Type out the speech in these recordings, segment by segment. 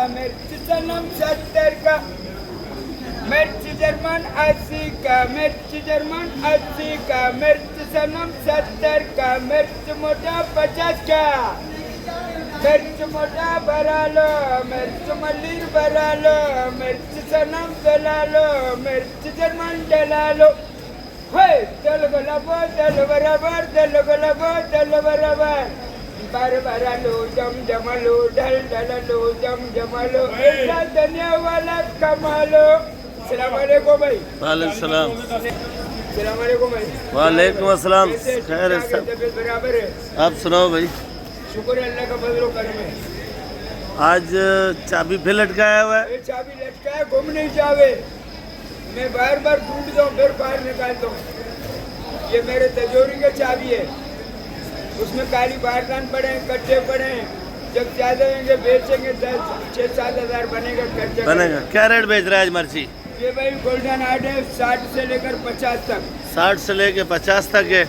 मिर्च सनम 70 का, मिर्च जर्मन 80 का, मिर्च जर्मन 80 का, मिर्च सनम 70 का, मिर्च मोटा 50 का, मिर्च मोटा भरा लो, मिर्च मल्लीर भरा लो, मिर्च सनम डला लो, मिर्च जर्मन डला लो। दल गुलाबो दल बराबर, दल गुलाबो दल बराबर, बार लो जम जमलो, ढल ढलो जम जमलो, ऐसा दुनिया वाला कमालो। सलाम अलैकुम भाई। वालेकुम सलाम। सलाम अलैकुम भाई। वालेकुम अस्सलाम। खैर है सब, बराबर है। आप सुनाओ भाई। शुक्र है अल्लाह का, बदलो कर्म है। आज चाबी फिर लटकाया हुआ है। ये चाबी लटका है, घूम नहीं जावे। मैं बार बार टूट जाऊँ फिर बाहर निकालता हूँ। ये मेरे तिजोरी की चाबी है, उसमें काली बारदान पड़े हैं, कट्टे पड़े हैं। जब ज्यादा होंगे बेचेंगे 6-7 हज़ार बनेगा खर्चा। बनेगा। क्या रेट बेच रहा है आज मर्ची? ये भाई गोल्डन आर्ट है 60 से लेकर 50 तक। 60 से लेके 50 तक है।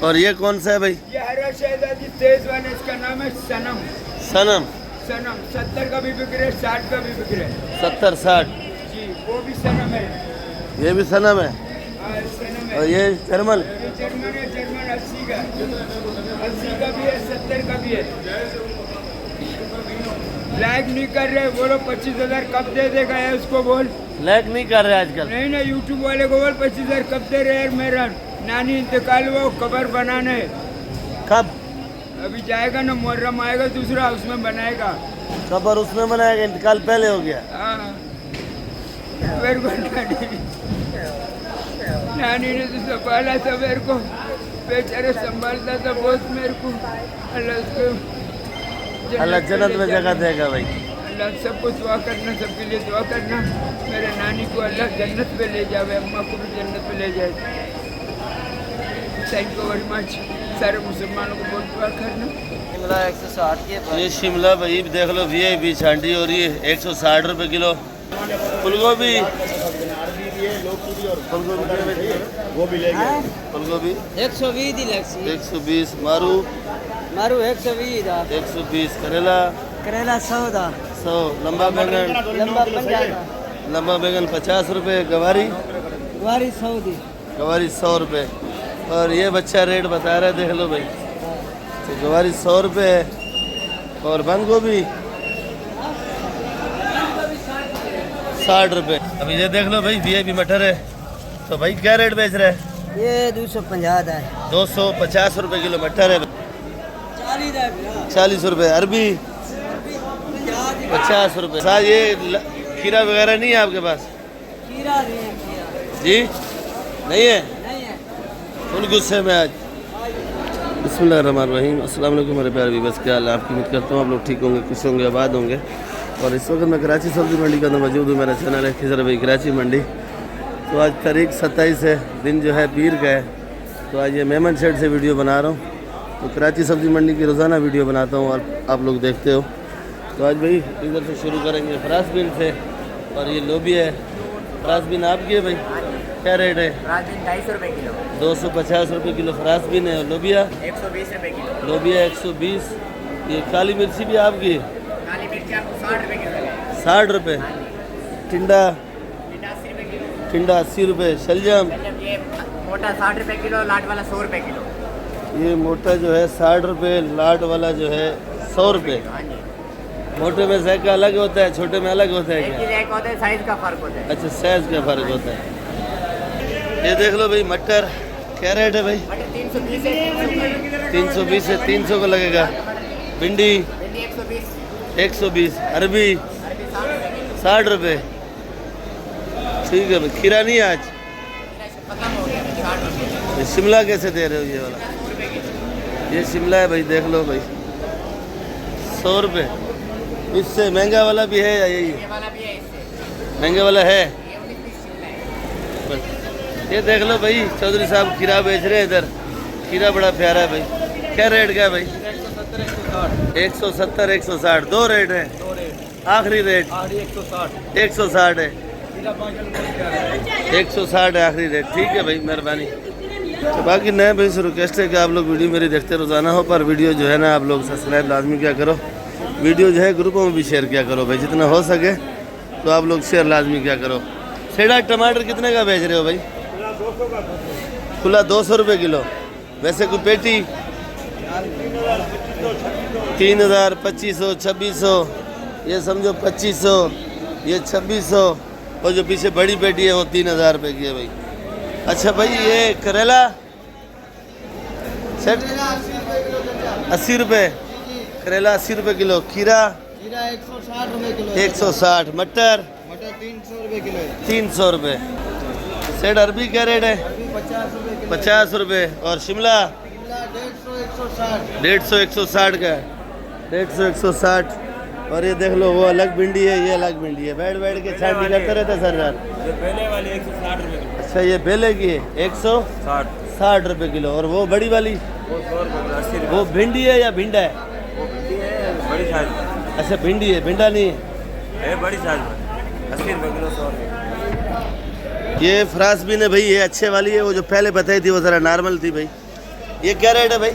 और ये कौन सा है भाई? ये हरा शहजादी तेज वाला, इसका नाम है सनम। सनम। सनम 70 का भी बिक रहा है, 60 का भी बिक रहा है। 70-60 जी, वो भी सनम है। ये भी सनम है। हाँ, सनम है। और ये जर्मन? ये जर्मन है, जर्मन 80 का, 80 का भी है, 70 का भी है। लाइक नहीं कर रहे, बोलो 25,000 कब दे देगा है उसको बोल। लाइक नहीं कर रहे आजकल? नहीं ना, यूट्यूब वाले को बोल 25,000 कब दे रहे यार। मेरा नानी इंतकाल हुआ, कबर बनाने। कब? अभी जाएगा ना, मुहर्रम आएगा दूसरा, उसमें बनाएगा। कबर उसमें बनाएगा? इंतकाल पहले हो गया। हाँ, मेरे को नानी ने तो संभाला था मेरे को, बेचारे संभालता था बहुत मेरे को। अल्लाह उसको अल्लाह जन्नत में जगह देगा भाई। अल्लाह सबको दुआ करना, सबके लिए दुआ करना। मेरे नानी को अल्लाह जन्नत पे ले जावे, अम्मा को भी जन्नत पे ले जाए। Thank you very much. सारे मुसलमानों को बहुत दुआ करना। शिमला 160 के ये शिमला भाई देख लो, VIP छांडी हो रही है 160 रुपये किलो। फूलगोभी, वो भी लेंगे। फूलगोभी 120 दी लक्ष्य 120, मारू मारू 120 दा 120, करेला करेला 100 दा 100, लंबा बैंगन लंबा 50 दा लंबा बैंगन 50 रुपये, गवारी वारी 100 दी गवारी 100 रुपये। और ये बच्चा रेट बता रहा है, देख लो भाई। तो गवारी 100 रुपये है। और बंद गोभी 60 रुपये। अभी ये देख लो भाई, VIP मटर है। तो भाई क्या रेट बेच रहे हैं? ये 250 दा है 250 रुपये किलो मटर है। 40 दा 40 रुपये। अरबी 50 रुपये। साथ ये खीरा वगैरह नहीं है आपके पास? खीरा नहीं है, खीरा जी नहीं है? नहीं है। फुल गुस्से में आज। बिस्मिल्लाहिर्रहमानिर्रहीम। अस्सलाम वालेकुम मेरे प्यारे व्यूअर्स, क्या हाल है? आपकी उम्मीद करता हूँ आप लोग ठीक होंगे, खुश होंगे, आबाद होंगे। और इस वक्त मैं कराची सब्ज़ी मंडी का अंदर मौजूद हूँ। मेरा चैनल है खिजर भाई कराची मंडी। तो आज तारीख 27 है, दिन जो है पीर का है। तो आज ये मेमन शेड से वीडियो बना रहा हूँ। तो कराची सब्ज़ी मंडी की रोज़ाना वीडियो बनाता हूँ और आप लोग देखते हो। तो आज भाई इधर से शुरू करेंगे फ्रांसबीन से। और ये लोबी है, फ्रांसबीन आपकी है भाई? क्या रेट है? फ्रांसबीन 250 रुपये किलो 250 रुपये किलो फ्रांसबीन है। लोबिया 120 रुपये किलो लोबिया 120। ये काली मिर्ची भी आपकी है? काली मिर्च आपको 60 रुपये किलो 60 रुपये। टिंडा 80 रुपये। शलजम ये मोटा 60 रुपये किलो, लाट वाला 100 रुपये किलो। ये मोटा जो है 60 रुपये, लाट वाला जो है 100 रुपये। हाँ जी, मोटे में जायका अलग होता है, छोटे में अलग होता है एक क्या? ही एक होता है, साइज का फर्क होता है। अच्छा, साइज का फर्क होता है। ये देख लो भाई मटर, क्या रेट है भाई? मटर 320 है, 320 से 300 को लगेगा। भिंडी 120। अरबी 60 रुपये। ठीक है भाई। खीरा नहीं है आज? खत्म हो गया 60 रुपये। शिमला कैसे दे रहे हो ये वाला? ये शिमला है भाई, देख लो भाई 100 रुपये। इससे महंगा वाला भी है या यही है? ये वाला भी है, इससे महंगा वाला है। ये 19-20 शिमला है। ये देख लो भाई, चौधरी साहब खीरा बेच रहे हैं इधर। खीरा बड़ा प्यारा है भाई। क्या रेट का है भाई? 170 160। दो रेट है? आखिरी रेट 160 है। 160 है आखिरी रेट। ठीक है भाई, मेहरबानी। तो बाकी नए भाई से रिक्वेस्ट है कि आप लोग वीडियो मेरी देखते रोज़ाना हो, पर वीडियो जो है ना आप लोग सब्सक्राइब लाजमी क्या करो। वीडियो जो है ग्रुपों में भी शेयर किया करो भाई, जितना हो सके तो आप लोग शेयर लाजमी क्या करो। सेड़ा टमाटर कितने का बेच रहे हो भाई? खुला 200 रुपये किलो। वैसे कोई पेटी 3000, 2500, 2600, ये समझो 2500, ये 2600, और जो पीछे बड़ी पेटी है वो 3000 रुपये की है भाई। अच्छा भाई ये करेला सेट 80 रुपये, करेला 80 रुपये किलो। खीरा 160 रुपये किलो। 160। मटर 300 रुपये किलो। 300 रुपये। सेट अरबी क्या रेट है? 50 रुपये किलो। 50 रुपये। और शिमला 150 160। 150 160 का है। 150 160। और ये देख लो वो अलग भिंडी है, ये अलग भिंडी है। बैठ बैठ के छांटी करते रहते सर यार। बेले वाली 160 रुपये किलो। अच्छा ये बेले की है 160 रुपये किलो। और वो बड़ी वाली वो 100 रुपये किलो। 80 रुपये। वो भिंडी है या भिंडा है? वो भिंडी है बड़ी साइज। अच्छा भिंडी है, भिंडा नहीं है। बड़ी साइज में 80 रुपये किलो। 100 रुपये। ये फ्रांसबीन है भाई, ये अच्छे वाली है। वो जो पहले बताई थी वो ज़रा नॉर्मल थी भाई। ये क्या रेट है भाई?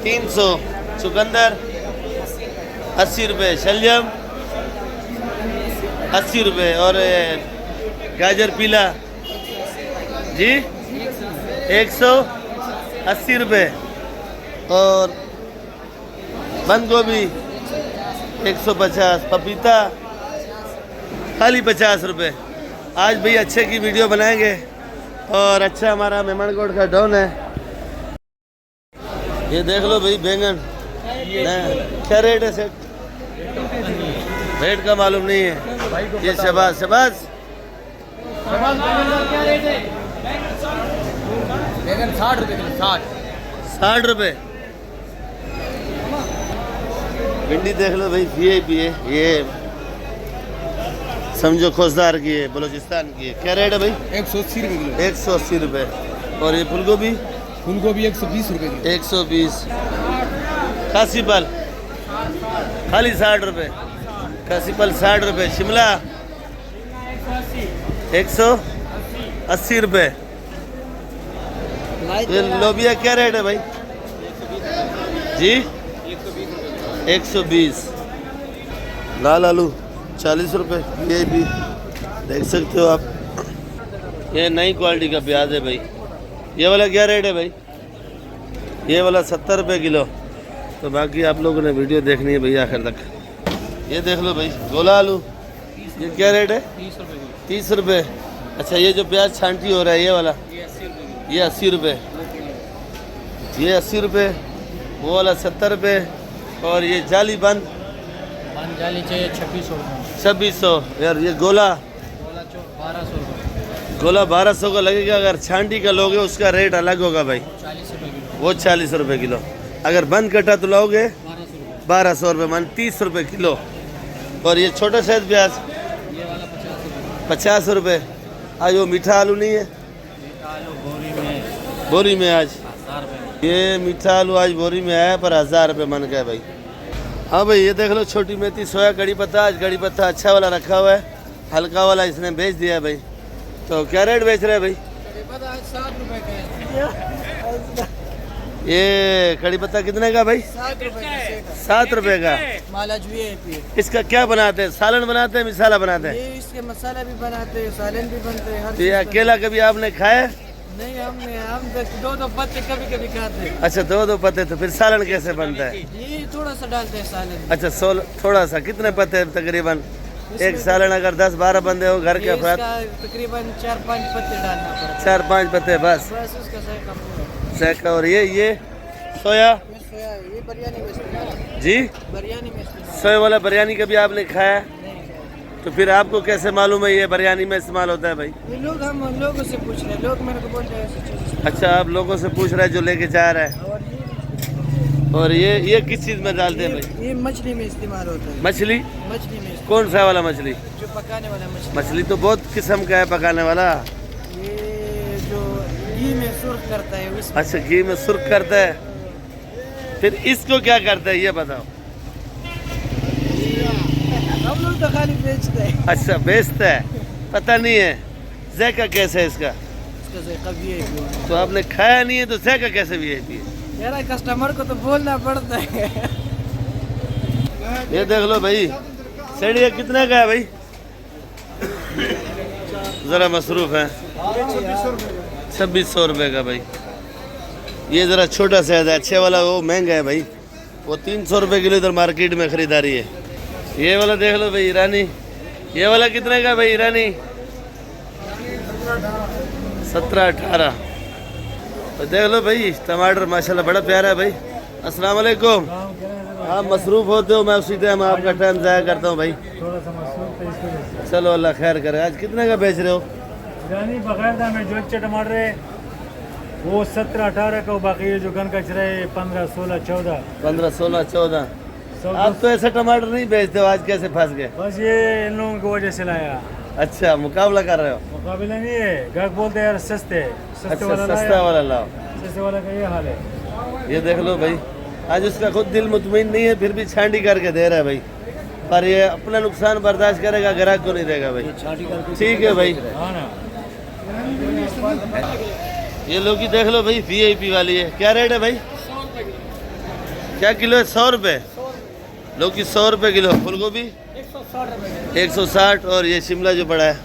300। चुकंदर 80 रुपये। शलजम 80 रुपये। और गाजर पीला जी 180 रुपये। और बंद गोभी 150। पपीता खाली 50 रुपये। आज भाई अच्छे की वीडियो बनाएंगे। और अच्छा हमारा मेमनगढ़ का डॉन है। ये देख लो भाई बैंगन क्या रेट है सेट? रेट का मालूम नहीं है। ये शबाज शबाज बैंगन 60 रुपये किलो। 60 रुपये। भिंडी देख लो भाई VIP है, ये समझो खोजदार की है, बलूचिस्तान की है। क्या रेट है भाई? 180 रुपये किलो। 180 रुपये। और ये फूलगोभी 120 रुपये किलो। 120। खासी फल खाली 60 रुपये। खासी फल 60 रुपये। शिमला 180 रुपये। ये लोबिया क्या रेट है भाई जी? 120। लाल आलू 40 रुपये। ये भी देख सकते हो आप। ये नई क्वालिटी का प्याज है भाई। ये वाला क्या रेट है भाई? ये वाला 70 रुपये किलो। तो बाकी आप लोगों ने वीडियो देखनी है भैया आखिर तक। ये देख लो भाई गोला आलू, ये क्या रेट है? 30 रुपये। अच्छा ये जो प्याज छांटी हो रहा है ये वाला ये 80 रुपये। ये 80 रुपये। वो वाला 70 रुपये। और ये जाली बंद जाली चाहिए 2600 रुपये। 2600। यार ये गोला 1200 रुपये। गोला 1200 का लगेगा। अगर छांटी का लोगे उसका रेट अलग होगा भाई। 40 रुपये किलो। वो 40 रुपये किलो। अगर बंद कटा तो लोगे 1200 रुपये। 1200 रुपये मान 30 रुपये किलो। और ये छोटा साइज प्याज ये वाला 50 रुपये। 50 रुपये। आज वो मीठा आलू नहीं है आलू बोरी बोरी में आज 1000 रुपये। ये मीठा आलू आज बोरी में आया पर 1000 रुपये मन का है भाई। हाँ भाई ये देख लो छोटी मेथी सोया कड़ी पत्ता। आज कड़ी पत्ता अच्छा वाला रखा हुआ है, हल्का वाला इसने बेच दिया है भाई। तो क्या रेट बेच रहे हैं भाई? 60 रुपये का। ये कड़ी पत्ता कितने का भाई? 7 रुपये का। 7 रुपये का। मालाज VIP है। इसका क्या बनाते हैं? सालन बनाते हैं, मिसाला बनाते हैं? ये इसके मसाला भी बनाते हैं, सालन भी बनते हैं, हर तो चीज़ ये अकेला कभी आपने खाया? नहीं हम तो 2 पत्ते कभी कभी खाते हैं। अच्छा 2 पत्ते। तो फिर सालन कैसे बनता है? ये थोड़ा सा डालते हैं सालन में। अच्छा थोड़ा सा। कितने पत्ते हैं तकरीबन? एक सालन अगर 10-12 बंदे हो घर के ये अफराद इसका तकरीबन 4-5 पत्ते डालना पड़ता है। 4-5 पत्ते बस। बस उसका जायका पूरा। जायका। और ये सोया ये सोया ये बिरयानी में इस्तेमाल है। जी बिरयानी में इस्तेमाल सोया वाला बिरयानी कभी आपने खाया? नहीं है। तो फिर आपको कैसे मालूम है ये बिरयानी में इस्तेमाल होता है भाई? ये लोग हम लोगों से पूछ रहे हैं, लोग मेरे को बोलते हैं ऐसी चीज़। अच्छा आप लोगों से पूछ रहे हैं जो लेके जा रहा है। और ये किस चीज़ में डालते हैं भाई? ये मछली में इस्तेमाल होता है। मछली? मछली में कौन सा वाला मछली? जो पकाने वाला मछली। मछली तो बहुत किस्म का है पकाने वाला। ये जो घी में सुर्ख करता है उसमें। अच्छा घी में सुर्ख करता है। फिर इसको क्या करता है ये बताओ? हम लोग तो खाली बेचते हैं। अच्छा बेचता है, पता नहीं है जायका कैसे है इसका? इसका जायका VIP है। तो आपने खाया नहीं है तो जायका कैसे VIP है? यार कस्टमर को तो बोलना पड़ता है। ये देख लो भाई, सेड़िया कितने का है भाई? ज़रा मसरूफ़ है, 2600 रुपये का भाई। ये ज़रा छोटा साइज है, अच्छे वाला वो महंगा है भाई, वो 300 रुपये किलो इधर मार्केट में ख़रीदारी है। ये वाला देख लो भाई ईरानी, ये वाला कितने का भाई ईरानी? 17-18। तो देख लो भाई टमाटर माशाल्लाह बड़ा प्यारा है भाई। अस्सलाम वालेकुम। आप मसरूफ़ होते हो, मैं उसी टाइम आपका टाइम ज़ाया करता हूँ भाई। थोड़ा सा मसरूफ। चलो अल्लाह खैर करे। आज कितने का बेच रहे हो? ईरानी बगैर था में जो अच्छे टमाटर है वो 17-18 का, बाकी ये जो गन का चरा है 15-16-14। 15-16-14। आप तो ऐसे टमाटर नहीं बेचते हो, आज कैसे फंस गए? बस ये इन लोगों की वजह से लाया। अच्छा, मुकाबला कर रहे हो? मुकाबला नहीं है, गाहक बोलते हैं यार सस्ते अच्छा, सस्ता वाला लाओ। सस्ते वाला का ये हाल है। ये देख लो भाई, आज उसका खुद दिल मुतमईन नहीं है, फिर भी छांटी करके दे रहा है भाई। पर ये अपना नुकसान बर्दाश्त करेगा, ग्राहक को नहीं देगा भाई। ठीक है भाई। हाँ ना, ये लौकी देख लो भाई, VIP वाली है। क्या रेट है भाई? क्या किलो है? 100 रुपये लौकी, 100 रुपये किलो। फूल गोभी 160। और ये शिमला जो बड़ा है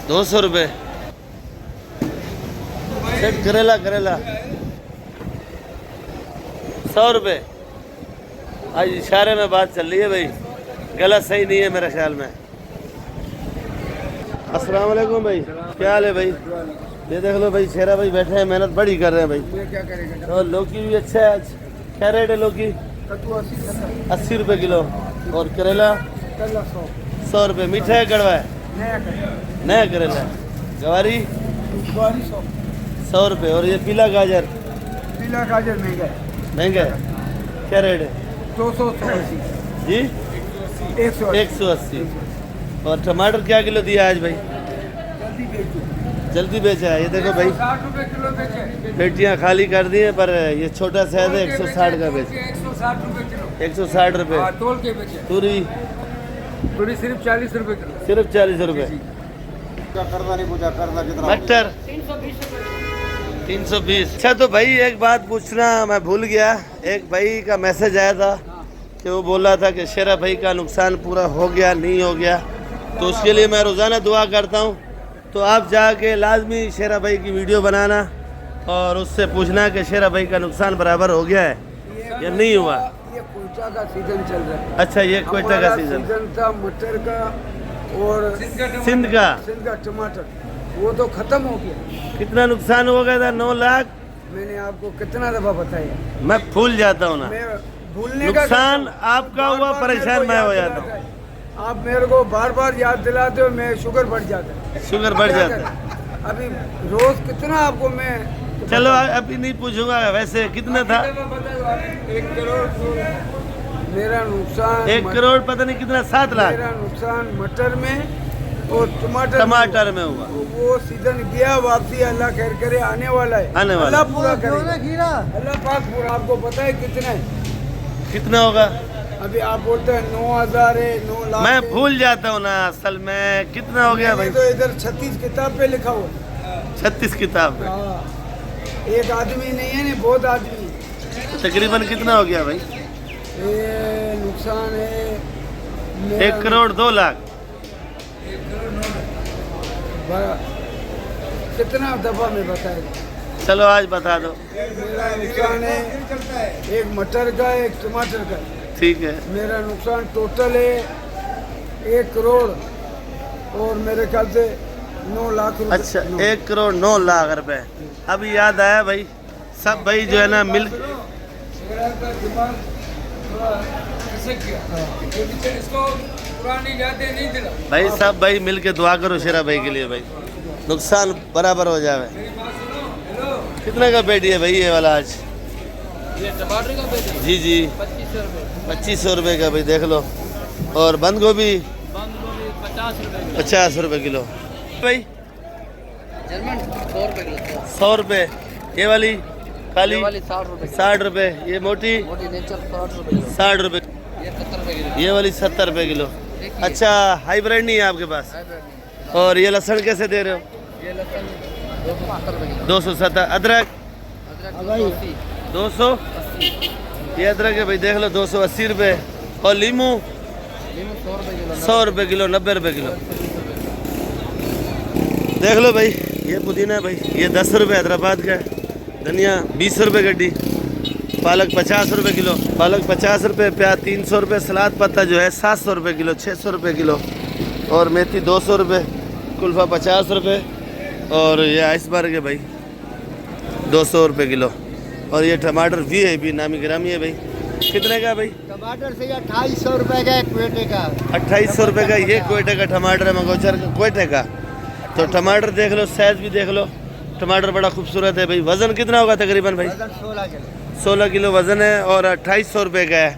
200 रुपये। सेट करेला 100 रुपये। आज इशारे में बात चल रही है भाई, गलत सही नहीं है मेरे ख्याल में। अस्सलाम वालेकुम भाई, क्या हाल है भाई? ये देख लो भाई, शेरा भाई बैठे हैं, मेहनत बड़ी कर रहे हैं भाई। क्या करेगा? और लौकी भी अच्छा है आज। क्या रेट है लौकी? 80 रुपये किलो। और करेला 100 रुपये। मीठा है कड़वा है? नया करेला। गवारी 100 रुपये। और ये पीला गाजर? पीला गाजर महंगा है, महंगा है। क्या रेट है? 280 जी 180। 180। और टमाटर क्या किलो दिया आज भाई? जल्दी बेचा है। ये देखो भाई, 60 रुपये किलो बेचे। पेटियाँ खाली कर दी हैं, पर ये छोटा साइज है 160 का बेचे। 160 रुपये किलो। 160 रुपये। तोल के बेचे। पूरी पूरी सिर्फ 40 रुपये किलो। सिर्फ 40 रुपये। मटर 320। अच्छा तो भाई एक बात पूछना मैं भूल गया, एक भाई का मैसेज आया था कि वो बोल रहा था कि शेरा भाई का नुकसान पूरा हो गया नहीं हो गया, तो उसके लिए मैं रोज़ाना दुआ करता हूँ। तो आप जाके लाजमी शेरा भाई की वीडियो बनाना और उससे पूछना कि शेरा भाई का नुकसान बराबर हो गया है या नहीं हुआ। ये कोयटा का सीजन चल रहा है। अच्छा, ये कोयटा का सीजन था मटर का और सिंध का टमाटर, वो तो खत्म हो गया। कितना नुकसान हो गया था? 9 लाख। मैंने आपको कितना दफा बताया, मैं भूल जाता हूँ ना, मैं भूलने का नुकसान आपका हुआ, परेशान मैं हो जाता हूँ। आप मेरे को बार बार याद दिलाते हो, मैं शुगर बढ़ जाता है। शुगर बढ़ जाता है। अभी रोज कितना आपको मैं चलो अभी नहीं पूछूंगा, वैसे कितना था? 1 करोड़ मेरा नुकसान। 1 करोड़ पता नहीं कितना, 7 लाख मेरा नुकसान मटर में और टमाटर में हुआ। वो सीजन गया, वापसी अल्लाह खैर करे आने वाला है। आने वाला। अल्लाह पूरा करेगा, अल्लाह पाक पूरा। आपको पता है कितना है? कितना होगा? अभी आप बोलते हैं 9000 है, 9 लाख। मैं भूल जाता हूँ ना, असल में कितना हो गया भाई? तो इधर 36 किताब पे लिखा हुआ। 36 किताब में। हाँ, एक आदमी नहीं है, नहीं बहुत आदमी। तकरीबन कितना हो गया भाई? ये नुकसान है 1 करोड़ 2 लाख। कितना दफा में बताया? चलो आज बता दो। मेरा नुकसान है एक मटर का, एक टमाटर का। ठीक है। मेरा नुकसान टोटल है 1 करोड़ और मेरे ख्याल से 9 लाख रुपए। अच्छा, 1 करोड़ 9 लाख रुपए। अभी याद आया भाई, सब भाई जो है ना मिल पुरानी यादें नहीं दिला भाई, सब भाई मिल के दुआ करो शेरा भाई के लिए भाई, नुकसान बराबर हो जावे। कितने का पेटी है भाई ये वाला आज? ये टमाटर का पेटी जी जी 2500 रुपये। 2500 रुपये का भाई, देख लो। और बंद गोभी 50 रुपये। 50 रुपये किलो भाई। जर्मन 100 रुपये किलो। 100 रुपये। ये वाली काली 60 रुपये। 60 रुपये। ये मोटी मोटी नेचर 60 रुपये किलो। 60 रुपये। ये 70 रुपये किलो। ये वाली 70 रुपये किलो। अच्छा, हाइब्रिड नहीं है आपके पास? और ये लहसुन कैसे दे रहे हो? ये लहसुन 270 रुपये किलो। 270। अदरक? अदरक 280। 200। ये अदरक है भाई, देख लो 280 रुपये। और लीमू 100 रुपये किलो, 90 रुपये किलो। देख लो भाई, ये पुदीना है भाई, ये 10 रुपये हैदराबाद का है। धनिया 20 रुपये गड्डी, पालक 50 रुपये किलो, पालक 50 रुपये, प्याज 300 रुपये, सलाद पत्ता जो है 700 रुपये किलो, 600 रुपये किलो, और मेथी 200 रुपये, कुल्फ़ा 50 रुपये, और ये आइसबर्ग है भाई 200 रुपये किलो, और ये टमाटर VIP नामी गिरामी है भाई। कितने का भाई? टमाटर से 2800 रुपए का क्वेटे का। 2800 रुपये का ये क्वेटे का टमाटर है, मंगोचर का क्वेटे का। तो टमाटर देख लो, साइज़ भी देख लो, टमाटर बड़ा खूबसूरत है भाई। वज़न कितना होगा तकरीबन भाई? 16 किलो वज़न है, और 2800 रुपये का है।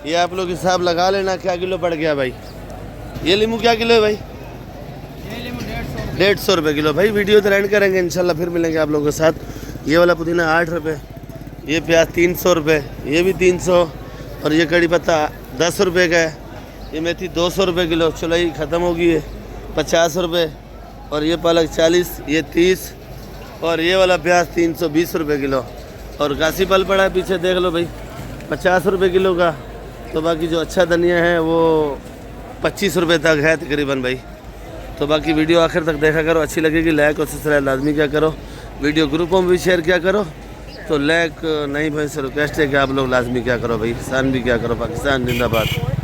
ये आप लोग हिसाब लगा लेना क्या किलो पड़ गया भाई। ये लीमू क्या किलो है भाई? 150 रुपये किलो भाई। वीडियो तो एंड करेंगे इंशाल्लाह, फिर मिलेंगे आप लोगों के साथ। ये वाला पुदीना 8 रुपये, ये प्याज 300 रुपये, ये भी 300, और ये कड़ी पत्ता 10 रुपये का है। ये मेथी 200 रुपये किलो, चुलाई ख़त्म हो गई है, 50 रुपये, और ये पालक 40, ये 30, और ये वाला प्याज 320 रुपये किलो, और घासी फल पड़ा है पीछे देख लो भाई 50 रुपये किलो का। तो बाकी जो अच्छा धनिया है वो 25 रुपये तक है तकरीबन भाई। तो बाकी वीडियो आखिर तक देखा करो, अच्छी लगेगी लाइक और सब्सक्राइब लाजमी क्या करो, वीडियो ग्रुपों में भी शेयर क्या करो। तो लाइक नहीं भाई से रिक्वेस्ट है कि आप लोग लाजमी क्या करो भाई, किसान भी क्या करो, पाकिस्तान जिंदाबाद।